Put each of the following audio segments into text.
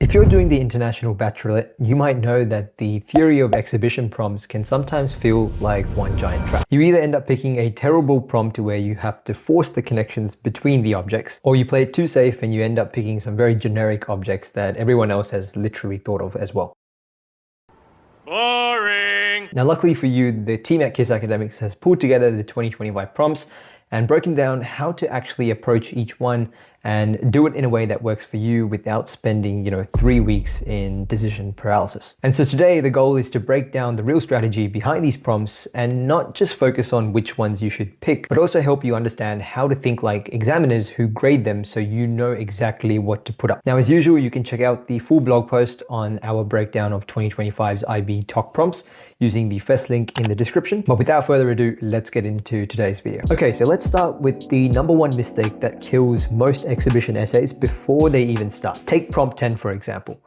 If you're doing the International Bachelorette, you might know that the theory of exhibition prompts can sometimes feel like one giant trap. You either end up picking a terrible prompt where you have to force the connections between the objects, or you play it too safe and you end up picking some very generic objects that everyone else has literally thought of as well. Boring! Now, luckily for you, the team at KISS Academics has pulled together the 2025 prompts and broken down how to actually approach each one and do it in a way that works for you without spending, 3 weeks in decision paralysis. And so today the goal is to break down the real strategy behind these prompts and not just focus on which ones you should pick, but also help you understand how to think like examiners who grade them so you know exactly what to put up. Now, as usual, you can check out the full blog post on our breakdown of 2025's IB TOK prompts using the first link in the description. But without further ado, let's get into today's video. Okay, so let's start with the number one mistake that kills most exhibition essays before they even start. Take prompt 10 for example.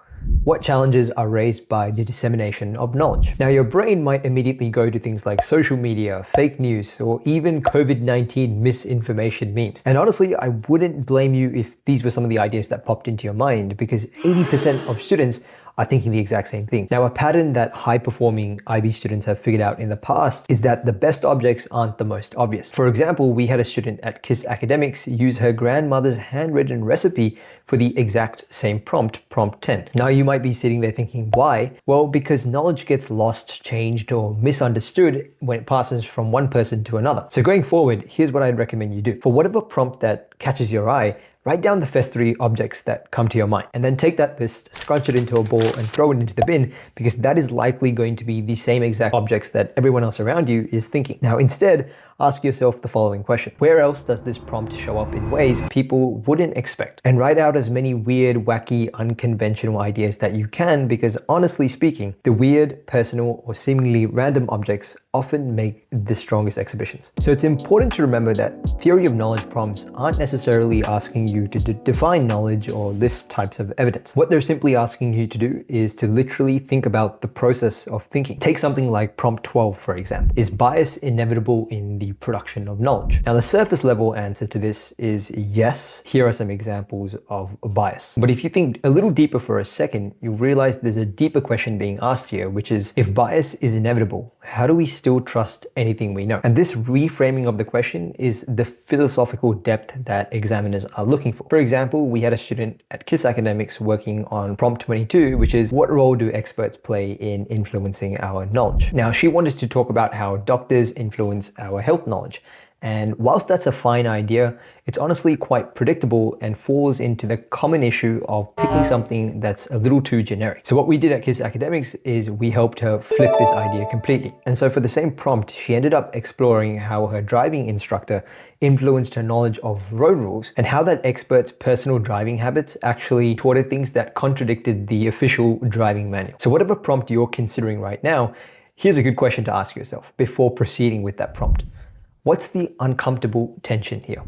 What challenges are raised by the dissemination of knowledge? Now, your brain might immediately go to things like social media, fake news, or even COVID-19 misinformation memes. And honestly, I wouldn't blame you if these were some of the ideas that popped into your mind, because 80% of students are thinking the exact same thing. Now, a pattern that high-performing IB students have figured out in the past is that the best objects aren't the most obvious. For example, we had a student at KISS Academics use her grandmother's handwritten recipe for the exact same prompt 10. Now, you might be sitting there thinking, why? Well, because knowledge gets lost, changed, or misunderstood when it passes from one person to another. So going forward, here's what I'd recommend you do. For whatever prompt that catches your eye, write down the first 3 objects that come to your mind, and then take that list, scrunch it into a ball and throw it into the bin, because that is likely going to be the same exact objects that everyone else around you is thinking. Now, instead, ask yourself the following question. Where else does this prompt show up in ways people wouldn't expect? And write out as many weird, wacky, unconventional ideas that you can, because honestly speaking, the weird, personal, or seemingly random objects often make the strongest exhibitions. So it's important to remember that theory of knowledge prompts aren't necessarily asking you to define knowledge or list types of evidence. What they're simply asking you to do is to literally think about the process of thinking. Take something like prompt 12, for example. Is bias inevitable in the production of knowledge? Now, the surface level answer to this is yes. Here are some examples of bias. But if you think a little deeper for a second, you'll realize there's a deeper question being asked here, which is, if bias is inevitable, how do we still trust anything we know? And this reframing of the question is the philosophical depth that examiners are looking for. For example, we had a student at KISS Academics working on prompt 22, which is, what role do experts play in influencing our knowledge? Now, she wanted to talk about how doctors influence our health knowledge. And whilst that's a fine idea, it's honestly quite predictable and falls into the common issue of picking something that's a little too generic. So what we did at KISS Academics is we helped her flip this idea completely. And so for the same prompt, she ended up exploring how her driving instructor influenced her knowledge of road rules and how that expert's personal driving habits actually taught her things that contradicted the official driving manual. So whatever prompt you're considering right now, here's a good question to ask yourself before proceeding with that prompt. What's the uncomfortable tension here?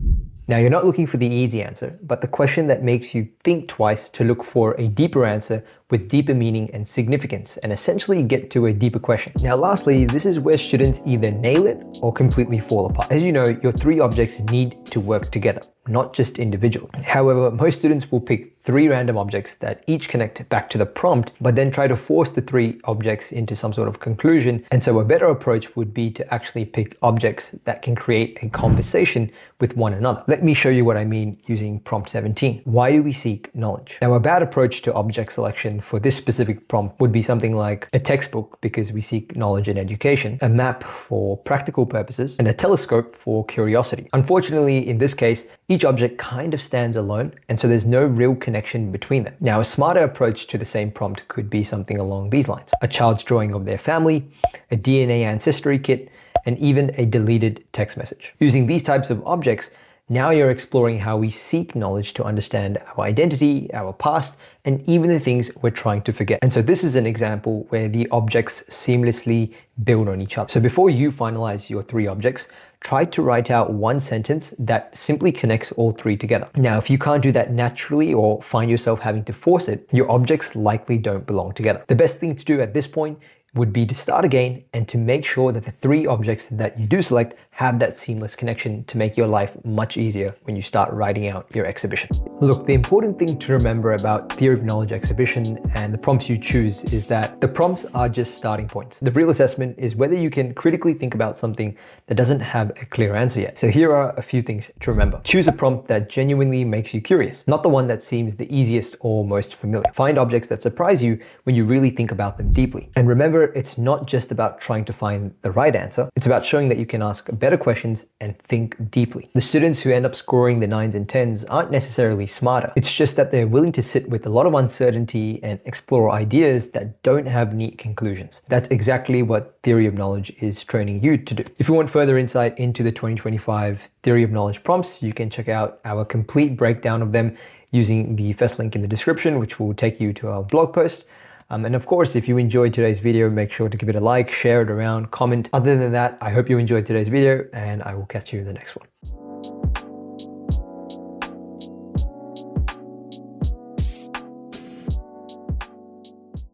Now, you're not looking for the easy answer, but the question that makes you think twice to look for a deeper answer with deeper meaning and significance, and essentially get to a deeper question. Now, lastly, this is where students either nail it or completely fall apart. As you know, your 3 objects need to work together, not just individually. However, most students will pick 3 random objects that each connect back to the prompt, but then try to force the 3 objects into some sort of conclusion. And so a better approach would be to actually pick objects that can create a conversation with one another. Let me show you what I mean using prompt 17. Why do we seek knowledge? Now, a bad approach to object selection for this specific prompt would be something like a textbook, because we seek knowledge and education, a map for practical purposes, and a telescope for curiosity. Unfortunately, in this case, each object kind of stands alone, and so there's no real connection between them. Now, a smarter approach to the same prompt could be something along these lines: a child's drawing of their family, a DNA ancestry kit, and even a deleted text message. Using these types of objects, now you're exploring how we seek knowledge to understand our identity, our past, and even the things we're trying to forget. And so this is an example where the objects seamlessly build on each other. So before you finalize your 3 objects, try to write out one sentence that simply connects all 3 together. Now, if you can't do that naturally or find yourself having to force it, your objects likely don't belong together. The best thing to do at this point would be to start again and to make sure that the 3 objects that you do select have that seamless connection to make your life much easier when you start writing out your exhibition. Look, the important thing to remember about theory of knowledge exhibition and the prompts you choose is that the prompts are just starting points. The real assessment is whether you can critically think about something that doesn't have a clear answer yet. So here are a few things to remember. Choose a prompt that genuinely makes you curious, not the one that seems the easiest or most familiar. Find objects that surprise you when you really think about them deeply. And remember, it's not just about trying to find the right answer. It's about showing that you can ask better questions and think deeply. The students who end up scoring the 9s and 10s aren't necessarily smarter. It's just that they're willing to sit with a lot of uncertainty and explore ideas that don't have neat conclusions. That's exactly what theory of knowledge is training you to do. If you want further insight into the 2025 theory of knowledge prompts, you can check out our complete breakdown of them using the first link in the description, which will take you to our blog post. And of course, if you enjoyed today's video, make sure to give it a like, share it around, comment. Other than that, I hope you enjoyed today's video and I will catch you in the next one.